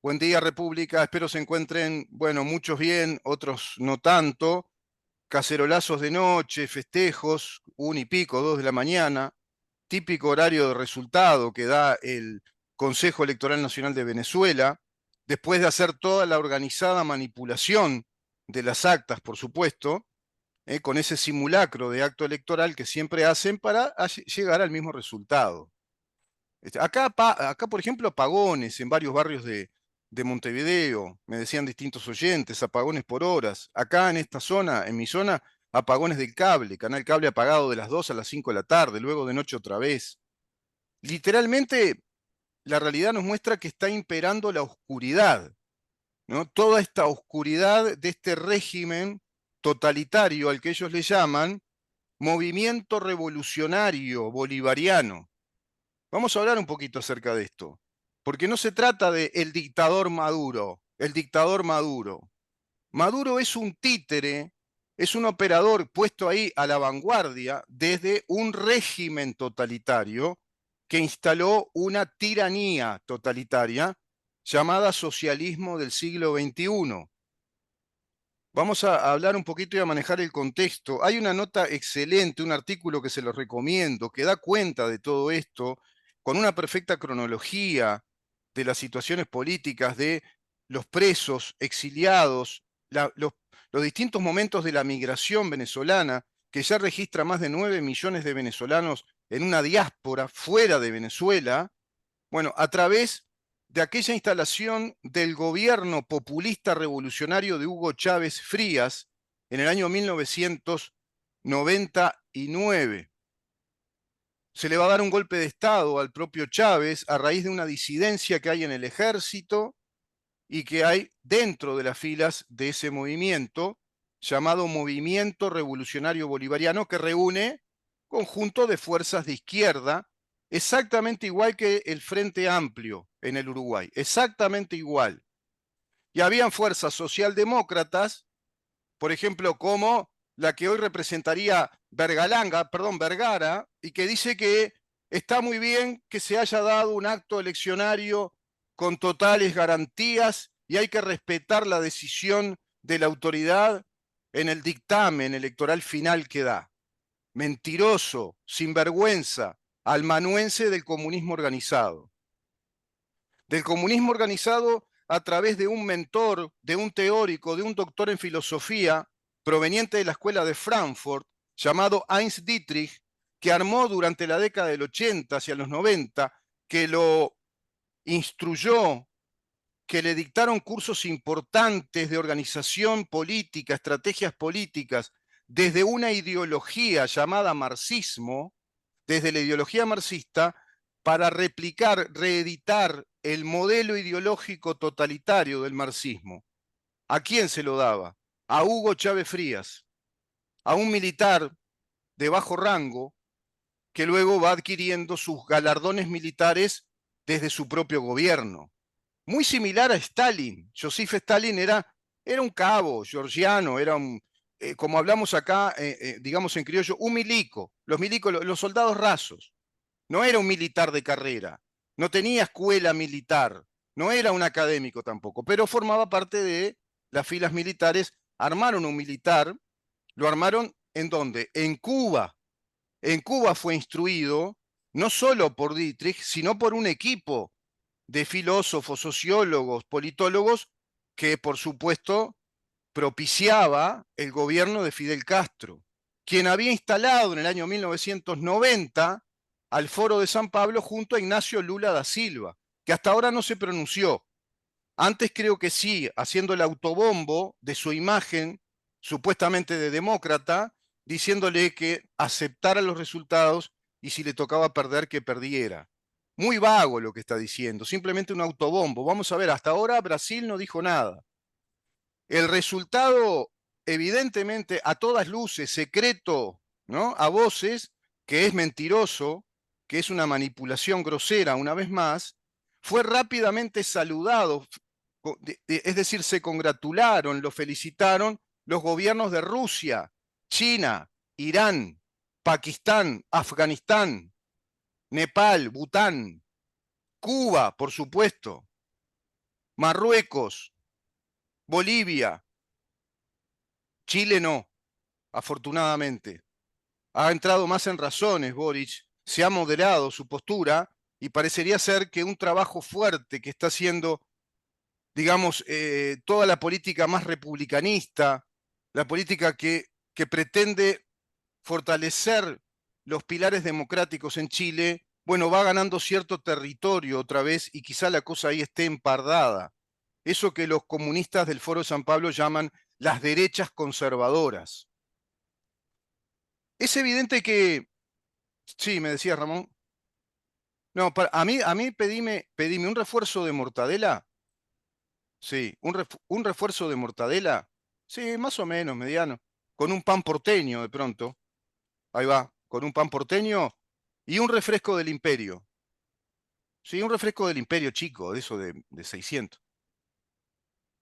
Buen día, República. Espero se encuentren, bueno, muchos bien, otros no tanto. Cacerolazos de noche, festejos, 1 y pico, 2 de la mañana. Típico horario de resultado que da el Consejo Electoral Nacional de Venezuela, después de hacer toda la organizada manipulación de las actas, por supuesto, con ese simulacro de acto electoral que siempre hacen para llegar al mismo resultado. Acá, por ejemplo, apagones en varios barrios de Montevideo, me decían distintos oyentes, apagones por horas. Acá en esta zona, en mi zona, apagones del cable, canal cable apagado de las 2 a las 5 de la tarde, luego de noche otra vez. Literalmente, la realidad nos muestra que está imperando la oscuridad, ¿no? Toda esta oscuridad de este régimen totalitario al que ellos le llaman movimiento revolucionario bolivariano. Vamos a hablar un poquito acerca de esto, porque no se trata de el dictador Maduro, el dictador Maduro. Maduro es un títere, es un operador puesto ahí a la vanguardia desde un régimen totalitario que instaló una tiranía totalitaria llamada socialismo del siglo XXI. Vamos a hablar un poquito y a manejar el contexto. Hay una nota excelente, un artículo que se los recomiendo, que da cuenta de todo esto, con una perfecta cronología de las situaciones políticas de los presos, exiliados, los distintos momentos de la migración venezolana, que ya registra más de 9 millones de venezolanos en una diáspora fuera de Venezuela, bueno, a través de aquella instalación del gobierno populista revolucionario de Hugo Chávez Frías en el año 1999. Se le va a dar un golpe de Estado al propio Chávez a raíz de una disidencia que hay en el ejército y que hay dentro de las filas de ese movimiento llamado Movimiento Revolucionario Bolivariano, que reúne conjunto de fuerzas de izquierda, exactamente igual que el Frente Amplio en el Uruguay, exactamente igual. Y habían fuerzas socialdemócratas, por ejemplo, como la que hoy representaría Vergara, y que dice que está muy bien que se haya dado un acto eleccionario con totales garantías y hay que respetar la decisión de la autoridad en el dictamen electoral final que da. Mentiroso, sinvergüenza, almanuense del comunismo organizado. Del comunismo organizado a través de un mentor, de un teórico, de un doctor en filosofía proveniente de la escuela de Frankfurt, llamado Heinz Dietrich, que armó durante la década del 80 hacia los 90, que lo instruyó, que le dictaron cursos importantes de organización política, estrategias políticas, desde una ideología llamada marxismo, desde la ideología marxista, para replicar, reeditar el modelo ideológico totalitario del marxismo. ¿A quién se lo daba? A Hugo Chávez Frías, a un militar de bajo rango que luego va adquiriendo sus galardones militares desde su propio gobierno. Muy similar a Stalin. Joseph Stalin era un cabo georgiano, era un, como hablamos acá, digamos en criollo, un milico. Los milicos, los soldados rasos. No era un militar de carrera, no tenía escuela militar, no era un académico tampoco, pero formaba parte de las filas militares. Armaron un militar, lo armaron ¿en dónde? En Cuba. En Cuba fue instruido no solo por Dietrich, sino por un equipo de filósofos, sociólogos, politólogos, que por supuesto propiciaba el gobierno de Fidel Castro, quien había instalado en el año 1990 al Foro de San Pablo junto a Ignacio Lula da Silva, que hasta ahora no se pronunció. Antes creo que sí, haciendo el autobombo de su imagen supuestamente de demócrata, diciéndole que aceptara los resultados y si le tocaba perder, que perdiera. Muy vago lo que está diciendo, simplemente un autobombo. Vamos a ver, hasta ahora Brasil no dijo nada. El resultado, evidentemente, a todas luces, secreto, ¿no? A voces, que es mentiroso, que es una manipulación grosera, una vez más, fue rápidamente saludado, es decir, se congratularon, lo felicitaron los gobiernos de Rusia, China, Irán, Pakistán, Afganistán, Nepal, Bután, Cuba, por supuesto. Marruecos, Bolivia, Chile no, afortunadamente. Ha entrado más en razones, Boric, se ha moderado su postura y parecería ser que un trabajo fuerte que está haciendo, digamos, toda la política más republicanista, la política que pretende fortalecer los pilares democráticos en Chile, bueno, va ganando cierto territorio otra vez y quizá la cosa ahí esté empardada. Eso que los comunistas del Foro de San Pablo llaman las derechas conservadoras. Es evidente que, sí, me decía Ramón, no, a mí pedime un refuerzo de mortadela, sí, un refuerzo de mortadela, sí, más o menos, mediano, con un pan porteño de pronto, ahí va, con un pan porteño y un refresco del Imperio. Sí, un refresco del Imperio chico, de eso de 600.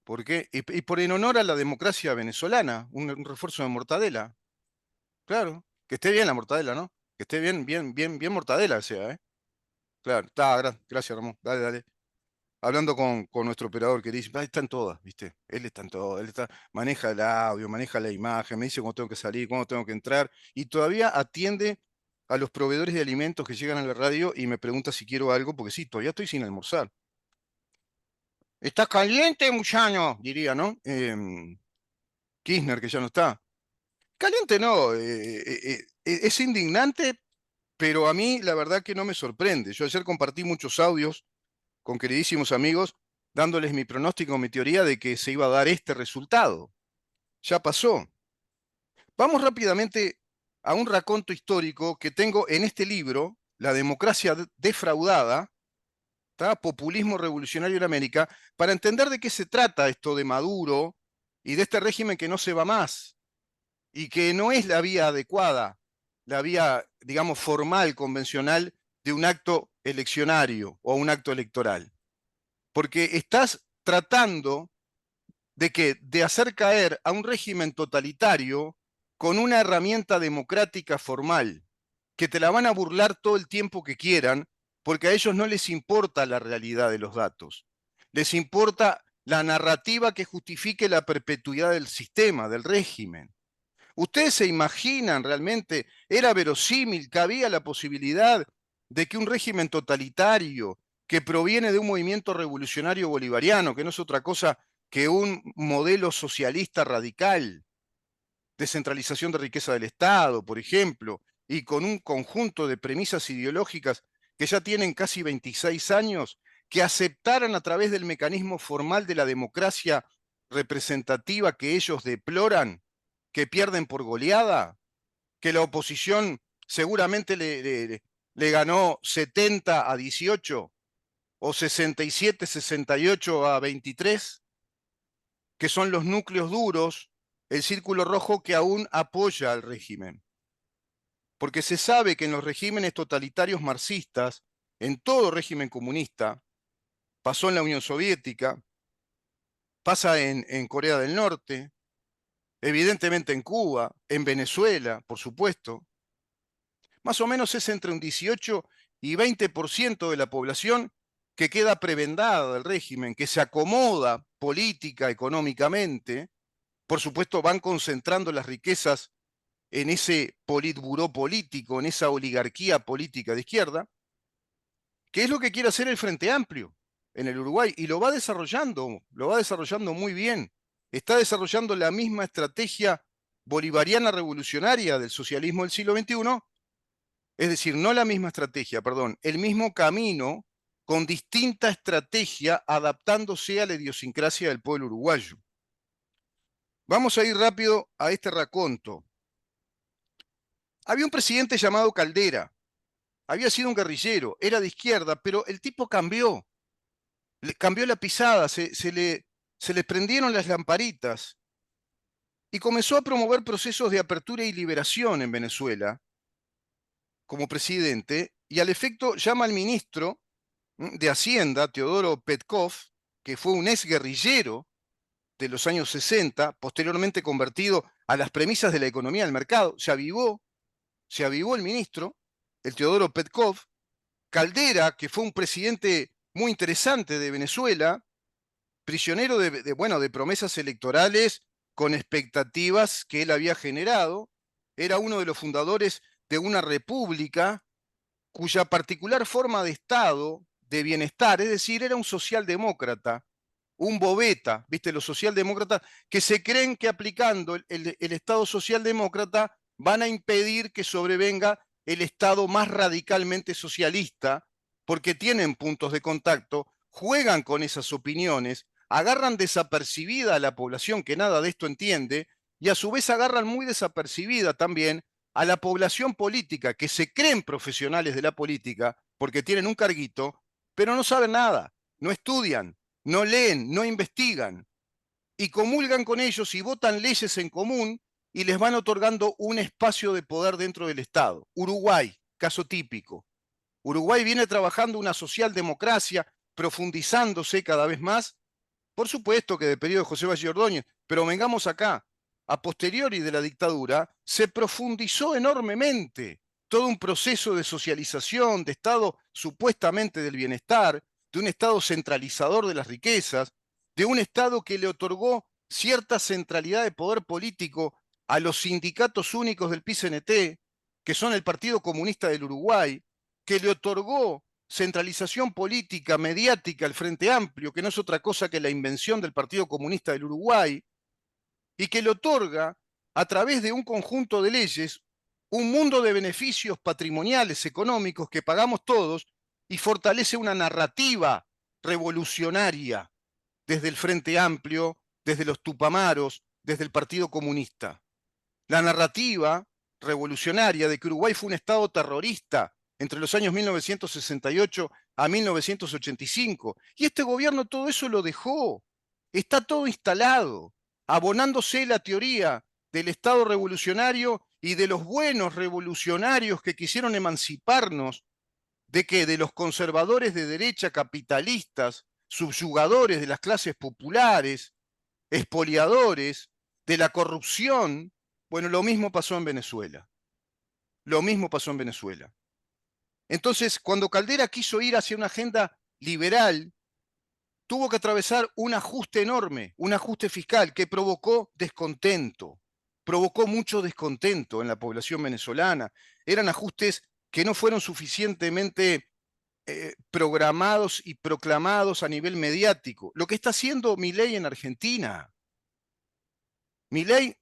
¿Por qué? Y por en honor a la democracia venezolana, un refuerzo de mortadela. Claro, que esté bien la mortadela, ¿no? Que esté bien, bien, bien, bien mortadela sea, ¿eh? Claro, está, gracias, Ramón. Dale, dale. Hablando con nuestro operador que dice, "Ah, están todas, ¿viste? Él está en todo, él está, maneja el audio, maneja la imagen, me dice cuándo tengo que salir, cuándo tengo que entrar, y todavía atiende a los proveedores de alimentos que llegan a la radio y me pregunta si quiero algo, porque sí, todavía estoy sin almorzar. ¿Estás caliente, Muyano? Diría, ¿no? Kirchner, que ya no está. Caliente no, es indignante, pero a mí la verdad que no me sorprende. Yo ayer compartí muchos audios con queridísimos amigos dándoles mi pronóstico, mi teoría de que se iba a dar este resultado. Ya pasó. Vamos rápidamente a un raconto histórico que tengo en este libro, La democracia defraudada, ¿tá? Populismo revolucionario en América, para entender de qué se trata esto de Maduro y de este régimen que no se va más y que no es la vía adecuada, la vía, digamos, formal, convencional de un acto eleccionario o un acto electoral. Porque estás tratando de que de hacer caer a un régimen totalitario con una herramienta democrática formal, que te la van a burlar todo el tiempo que quieran, porque a ellos no les importa la realidad de los datos. Les importa la narrativa que justifique la perpetuidad del sistema, del régimen. ¿Ustedes se imaginan realmente, era verosímil, cabía la posibilidad de que un régimen totalitario que proviene de un movimiento revolucionario bolivariano, que no es otra cosa que un modelo socialista radical, descentralización de riqueza del Estado, por ejemplo, y con un conjunto de premisas ideológicas que ya tienen casi 26 años, que aceptaran a través del mecanismo formal de la democracia representativa que ellos deploran, que pierden por goleada, que la oposición seguramente le ganó 70-18 o 67-68-23, que son los núcleos duros, el círculo rojo que aún apoya al régimen. Porque se sabe que en los regímenes totalitarios marxistas, en todo régimen comunista, pasó en la Unión Soviética, pasa en Corea del Norte, evidentemente en Cuba, en Venezuela, por supuesto, más o menos es entre un 18 y 20% de la población que queda prebendada del régimen, que se acomoda política, económicamente. Por supuesto, van concentrando las riquezas en ese politburó político, en esa oligarquía política de izquierda, que es lo que quiere hacer el Frente Amplio en el Uruguay, y lo va desarrollando muy bien. Está desarrollando la misma estrategia bolivariana revolucionaria del socialismo del siglo XXI, es decir, no la misma estrategia, perdón, el mismo camino con distinta estrategia adaptándose a la idiosincrasia del pueblo uruguayo. Vamos a ir rápido a este raconto. Había un presidente llamado Caldera, había sido un guerrillero, era de izquierda, pero el tipo cambió, cambió la pisada, se le prendieron las lamparitas y comenzó a promover procesos de apertura y liberación en Venezuela como presidente, y al efecto llama al ministro de Hacienda, Teodoro Petkov, que fue un exguerrillero de los años 60, posteriormente convertido a las premisas de la economía del mercado. Se avivó el ministro, el Teodoro Petkov. Caldera, que fue un presidente muy interesante de Venezuela, prisionero bueno, de promesas electorales con expectativas que él había generado. Era uno de los fundadores de una república cuya particular forma de Estado, de bienestar, es decir, era un socialdemócrata, un bobeta, ¿viste? Los socialdemócratas que se creen que aplicando el Estado socialdemócrata van a impedir que sobrevenga el Estado más radicalmente socialista, porque tienen puntos de contacto, juegan con esas opiniones, agarran desapercibida a la población que nada de esto entiende, y a su vez agarran muy desapercibida también a la población política, que se creen profesionales de la política, porque tienen un carguito, pero no saben nada, no estudian, no leen, no investigan, y comulgan con ellos y votan leyes en común y les van otorgando un espacio de poder dentro del Estado. Uruguay, caso típico. Uruguay viene trabajando una socialdemocracia, profundizándose cada vez más, por supuesto que del periodo de José Valle Ordóñez, pero vengamos acá. A posteriori de la dictadura, se profundizó enormemente todo un proceso de socialización, de Estado supuestamente del bienestar, de un Estado centralizador de las riquezas, de un Estado que le otorgó cierta centralidad de poder político a los sindicatos únicos del PCNT, que son el Partido Comunista del Uruguay, que le otorgó centralización política, mediática al Frente Amplio, que no es otra cosa que la invención del Partido Comunista del Uruguay, y que le otorga, a través de un conjunto de leyes, un mundo de beneficios patrimoniales, económicos, que pagamos todos, y fortalece una narrativa revolucionaria desde el Frente Amplio, desde los Tupamaros, desde el Partido Comunista. La narrativa revolucionaria de que Uruguay fue un Estado terrorista entre los años 1968 a 1985. Y este gobierno todo eso lo dejó. Está todo instalado, abonándose la teoría del Estado revolucionario y de los buenos revolucionarios que quisieron emanciparnos de que de los conservadores de derecha capitalistas, subyugadores de las clases populares, expoliadores, de la corrupción. Bueno, lo mismo pasó en Venezuela. Lo mismo pasó en Venezuela. Entonces, cuando Caldera quiso ir hacia una agenda liberal, tuvo que atravesar un ajuste enorme, un ajuste fiscal que provocó descontento, provocó mucho descontento en la población venezolana. Eran ajustes que no fueron suficientemente programados y proclamados a nivel mediático. Lo que está haciendo Milei en Argentina. Milei,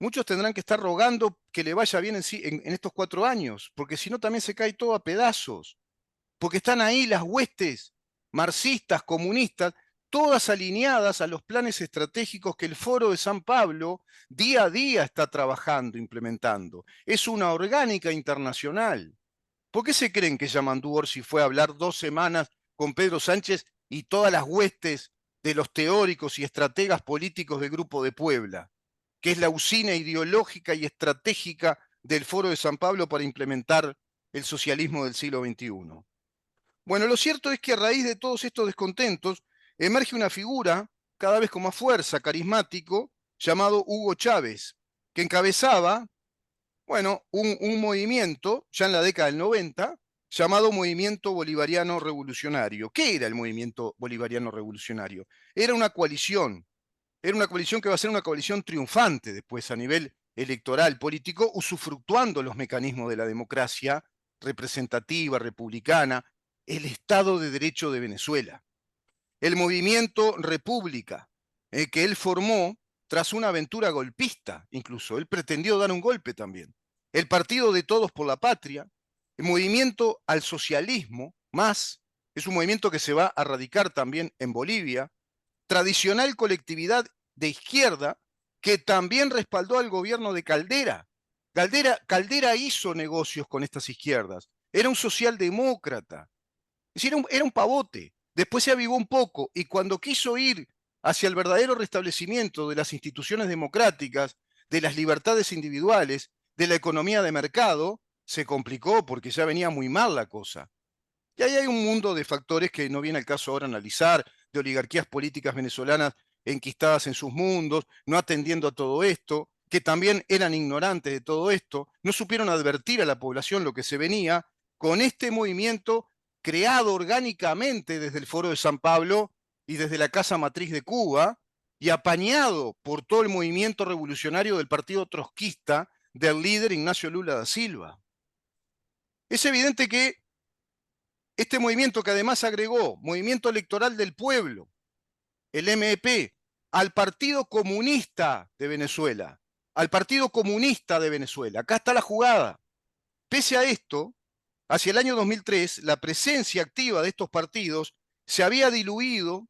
muchos tendrán que estar rogando que le vaya bien en estos 4 años, porque si no también se cae todo a pedazos, porque están ahí las huestes marxistas, comunistas, todas alineadas a los planes estratégicos que el Foro de San Pablo día a día está trabajando, implementando. Es una orgánica internacional. ¿Por qué se creen que Yamandu Orsi fue a hablar 2 semanas con Pedro Sánchez y todas las huestes de los teóricos y estrategas políticos del Grupo de Puebla, que es la usina ideológica y estratégica del Foro de San Pablo para implementar el socialismo del siglo XXI? Bueno, lo cierto es que a raíz de todos estos descontentos emerge una figura cada vez con más fuerza, carismático, llamado Hugo Chávez, que encabezaba, bueno, un movimiento ya en la década del 90 llamado Movimiento Bolivariano Revolucionario. ¿Qué era el Movimiento Bolivariano Revolucionario? Era una coalición que va a ser una coalición triunfante después a nivel electoral, político, usufructuando los mecanismos de la democracia representativa, republicana, el Estado de Derecho de Venezuela. El movimiento República, que él formó tras una aventura golpista, incluso. Él pretendió dar un golpe también. El Partido de Todos por la Patria, el movimiento al socialismo, más, es un movimiento que se va a radicar también en Bolivia. Tradicional colectividad de izquierda que también respaldó al gobierno de Caldera. Caldera hizo negocios con estas izquierdas. Era un socialdemócrata. Es decir, era un pavote. Después se avivó un poco y cuando quiso ir hacia el verdadero restablecimiento de las instituciones democráticas, de las libertades individuales, de la economía de mercado, se complicó porque ya venía muy mal la cosa. Y ahí hay un mundo de factores que no viene al caso ahora analizar, de oligarquías políticas venezolanas enquistadas en sus mundos, no atendiendo a todo esto, que también eran ignorantes de todo esto, no supieron advertir a la población lo que se venía con este movimiento creado orgánicamente desde el Foro de San Pablo y desde la casa matriz de Cuba, y apañado por todo el movimiento revolucionario del partido trotskista del líder Ignacio Lula da Silva. Es evidente que este movimiento, que además agregó Movimiento Electoral del Pueblo, el MEP, al Partido Comunista de Venezuela, acá está la jugada. Pese a esto, hacia el año 2003, la presencia activa de estos partidos se había diluido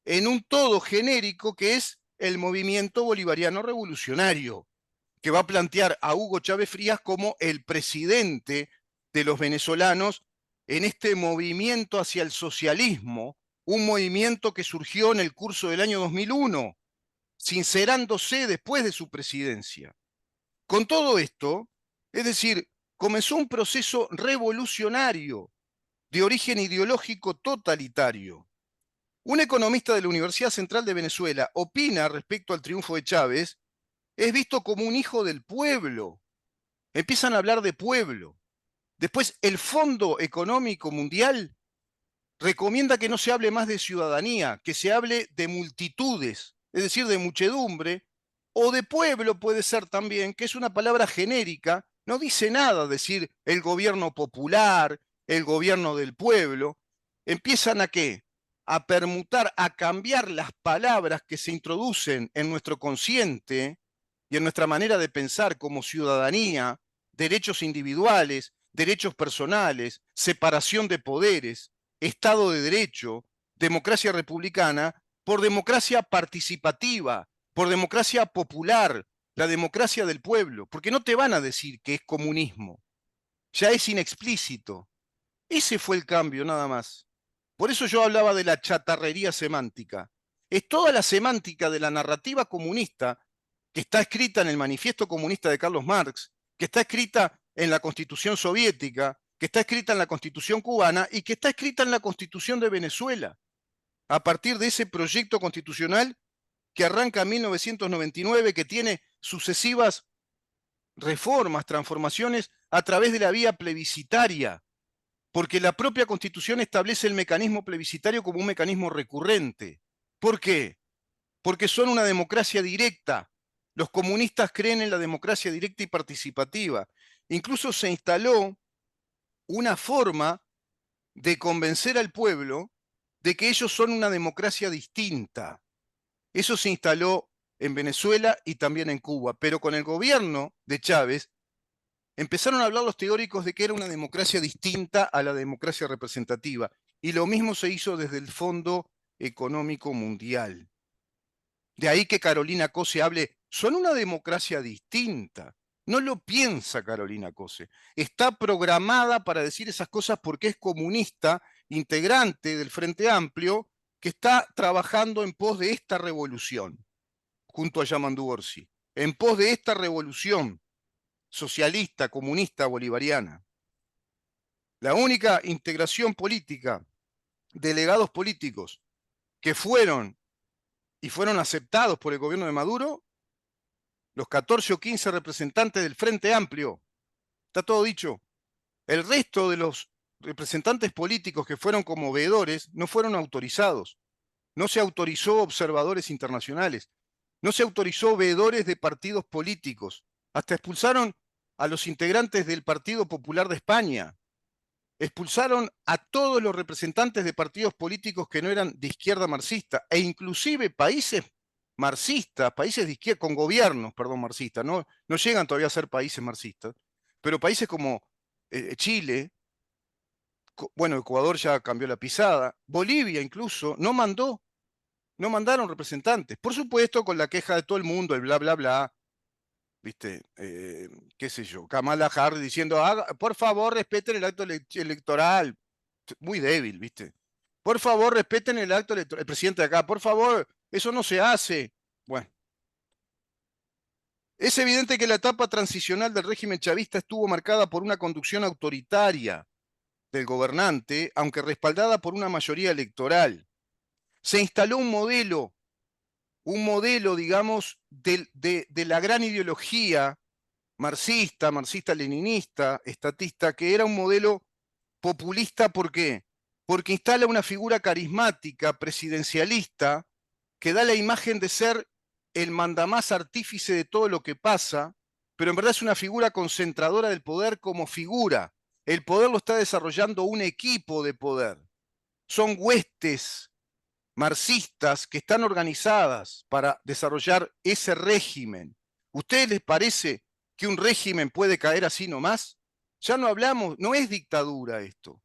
en un todo genérico que es el Movimiento Bolivariano Revolucionario, que va a plantear a Hugo Chávez Frías como el presidente de los venezolanos en este movimiento hacia el socialismo, un movimiento que surgió en el curso del año 2001, sincerándose después de su presidencia. Con todo esto, es decir, comenzó un proceso revolucionario de origen ideológico totalitario. Un economista de la Universidad Central de Venezuela opina respecto al triunfo de Chávez, es visto como un hijo del pueblo. Empiezan a hablar de pueblo. Después, el Fondo Económico Mundial recomienda que no se hable más de ciudadanía, que se hable de multitudes, es decir, de muchedumbre, o de pueblo puede ser también, que es una palabra genérica, no dice nada decir el gobierno popular, el gobierno del pueblo. Empiezan a qué? A permutar, a cambiar las palabras que se introducen en nuestro consciente y en nuestra manera de pensar como ciudadanía, derechos individuales, derechos personales, separación de poderes, Estado de Derecho, democracia republicana, por democracia participativa, por democracia popular, la democracia del pueblo, porque no te van a decir que es comunismo, ya es inexplícito. Ese fue el cambio, nada más. Por eso yo hablaba de la chatarrería semántica. Es toda la semántica de la narrativa comunista que está escrita en el Manifiesto Comunista de Carlos Marx, que está escrita en la Constitución soviética, que está escrita en la Constitución cubana y que está escrita en la Constitución de Venezuela, a partir de ese proyecto constitucional que arranca en 1999, que tiene sucesivas reformas, transformaciones a través de la vía plebiscitaria, porque la propia Constitución establece el mecanismo plebiscitario como un mecanismo recurrente. ¿Por qué? Porque son una democracia directa. Los comunistas creen en la democracia directa y participativa. Incluso se instaló una forma de convencer al pueblo de que ellos son una democracia distinta. Eso se instaló en Venezuela y también en Cuba, pero con el gobierno de Chávez empezaron a hablar los teóricos de que era una democracia distinta a la democracia representativa, y lo mismo se hizo desde el Fondo Económico Mundial. De ahí que Carolina Cose hable, son una democracia distinta. No lo piensa Carolina Cose. Está programada para decir esas cosas porque es comunista, integrante del Frente Amplio, que está trabajando en pos de esta revolución, junto a Yamandu Orsi, en pos de esta revolución socialista, comunista, bolivariana. La única integración política, delegados políticos, que fueron y fueron aceptados por el gobierno de Maduro, los 14 o 15 representantes del Frente Amplio, está todo dicho. El resto de los representantes políticos que fueron como veedores no fueron autorizados. No se autorizó observadores internacionales. No se autorizó veedores de partidos políticos. Hasta expulsaron a los integrantes del Partido Popular de España. Expulsaron a todos los representantes de partidos políticos que no eran de izquierda marxista, e inclusive países marxistas, países de izquierda, con gobiernos, perdón, marxistas, no llegan todavía a ser países marxistas, pero países como Chile, bueno, Ecuador ya cambió la pisada, Bolivia incluso, no mandaron representantes, por supuesto con la queja de todo el mundo, el bla, bla, bla, ¿viste? Qué sé yo, Kamala Harris diciendo, por favor respeten el acto electoral, muy débil, ¿viste? Por favor respeten el acto electoral, el presidente de acá, por favor, eso no se hace. Bueno, es evidente que la etapa transicional del régimen chavista estuvo marcada por una conducción autoritaria del gobernante, aunque respaldada por una mayoría electoral. Se instaló un modelo, digamos, de la gran ideología marxista, marxista-leninista, estatista, que era un modelo populista. ¿Por qué? porque instala una figura carismática, presidencialista, que da la imagen de ser el mandamás artífice de todo lo que pasa, pero en verdad es una figura concentradora del poder como figura. El poder lo está desarrollando un equipo de poder. Son huestes marxistas que están organizadas para desarrollar ese régimen. ¿Ustedes les parece que un régimen puede caer así nomás? Ya no hablamos, no es dictadura esto.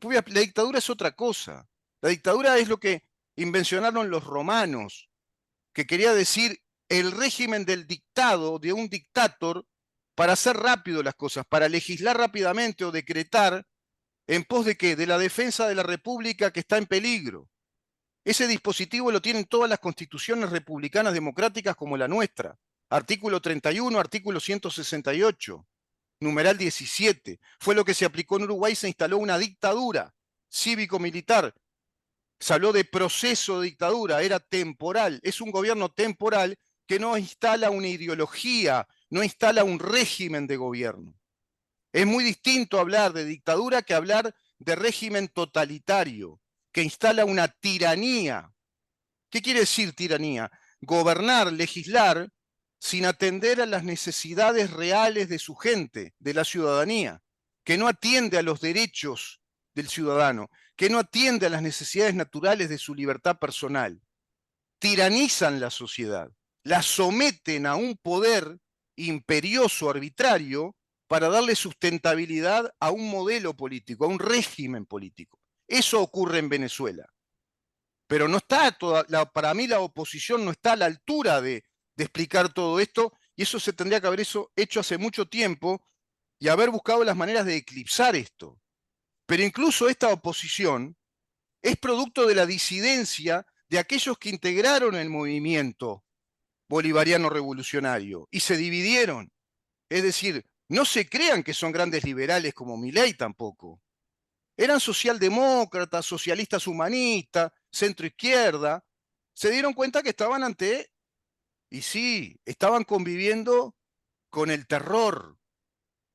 La dictadura es otra cosa. La dictadura es lo que invencionaron los romanos, que quería decir el régimen del dictado, de un dictator, para hacer rápido las cosas, para legislar rápidamente o decretar en pos de qué, de la defensa de la república que está en peligro. Ese dispositivo lo tienen todas las constituciones republicanas democráticas como la nuestra. Artículo 31, artículo 168, numeral 17. Fue lo que se aplicó en Uruguay, se instaló una dictadura cívico-militar. Se habló de proceso de dictadura, era temporal. Es un gobierno temporal que no instala una ideología, no instala un régimen de gobierno. Es muy distinto hablar de dictadura que hablar de régimen totalitario, que instala una tiranía. ¿Qué quiere decir tiranía? Gobernar, legislar, sin atender a las necesidades reales de su gente, de la ciudadanía, que no atiende a los derechos del ciudadano, que no atiende a las necesidades naturales de su libertad personal. Tiranizan la sociedad, la someten a un poder imperioso, arbitrario, para darle sustentabilidad a un modelo político, a un régimen político. Eso ocurre en Venezuela. Pero no está para mí la oposición no está a la altura de explicar todo esto, y eso se tendría que haber hecho hace mucho tiempo y haber buscado las maneras de eclipsar esto. Pero incluso esta oposición es producto de la disidencia de aquellos que integraron el movimiento bolivariano revolucionario y se dividieron. Es decir, no se crean que son grandes liberales como Milei tampoco. Eran socialdemócratas, socialistas humanistas, centro izquierda. Se dieron cuenta que estaban ante, y sí, estaban conviviendo con el terror,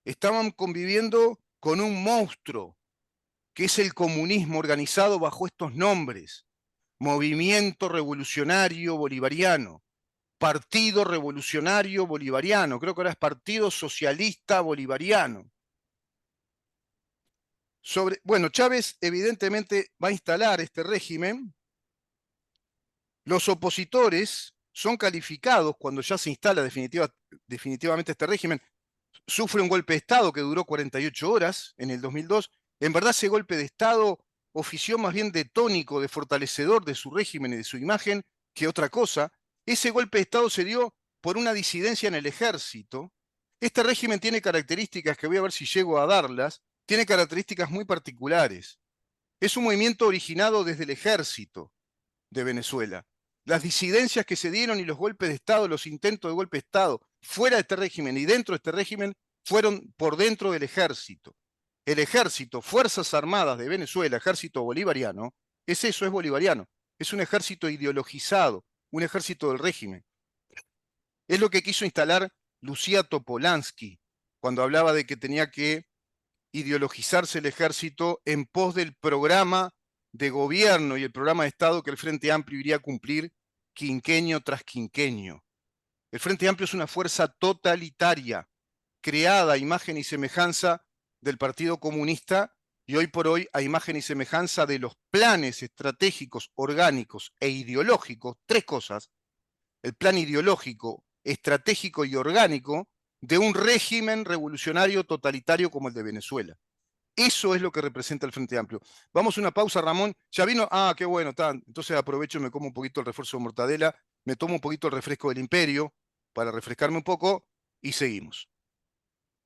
estaban conviviendo con un monstruo, que es el comunismo organizado bajo estos nombres: Movimiento Revolucionario Bolivariano, Partido Revolucionario Bolivariano, creo que ahora es Partido Socialista Bolivariano. Bueno, Chávez evidentemente va a instalar este régimen. Los opositores son calificados cuando ya se instala definitivamente este régimen. Sufre un golpe de Estado que duró 48 horas en el 2002. En verdad, ese golpe de Estado ofició más bien de tónico, de fortalecedor de su régimen y de su imagen, que otra cosa. Ese golpe de Estado se dio por una disidencia en el ejército. Este régimen tiene características que voy a ver si llego a darlas, tiene características muy particulares. Es un movimiento originado desde el ejército de Venezuela. Las disidencias que se dieron y los golpes de Estado, los intentos de golpe de Estado fuera de este régimen y dentro de este régimen fueron por dentro del ejército. El ejército, Fuerzas Armadas de Venezuela, ejército bolivariano, es eso, es bolivariano. Es un ejército ideologizado, un ejército del régimen. Es lo que quiso instalar Lucía Topolansky cuando hablaba de que tenía que ideologizarse el ejército en pos del programa de gobierno y el programa de Estado que el Frente Amplio iría a cumplir quinquenio tras quinquenio. El Frente Amplio es una fuerza totalitaria, creada a imagen y semejanza del Partido Comunista y hoy por hoy a imagen y semejanza de los planes estratégicos, orgánicos e ideológicos, tres cosas: el plan ideológico, estratégico y orgánico de un régimen revolucionario totalitario como el de Venezuela. Eso es lo que representa el Frente Amplio. Vamos a una pausa, Ramón. ¿Ya vino? Ah, qué bueno. Entonces aprovecho y me como un poquito el refuerzo de mortadela, me tomo un poquito el refresco del Imperio para refrescarme un poco y seguimos.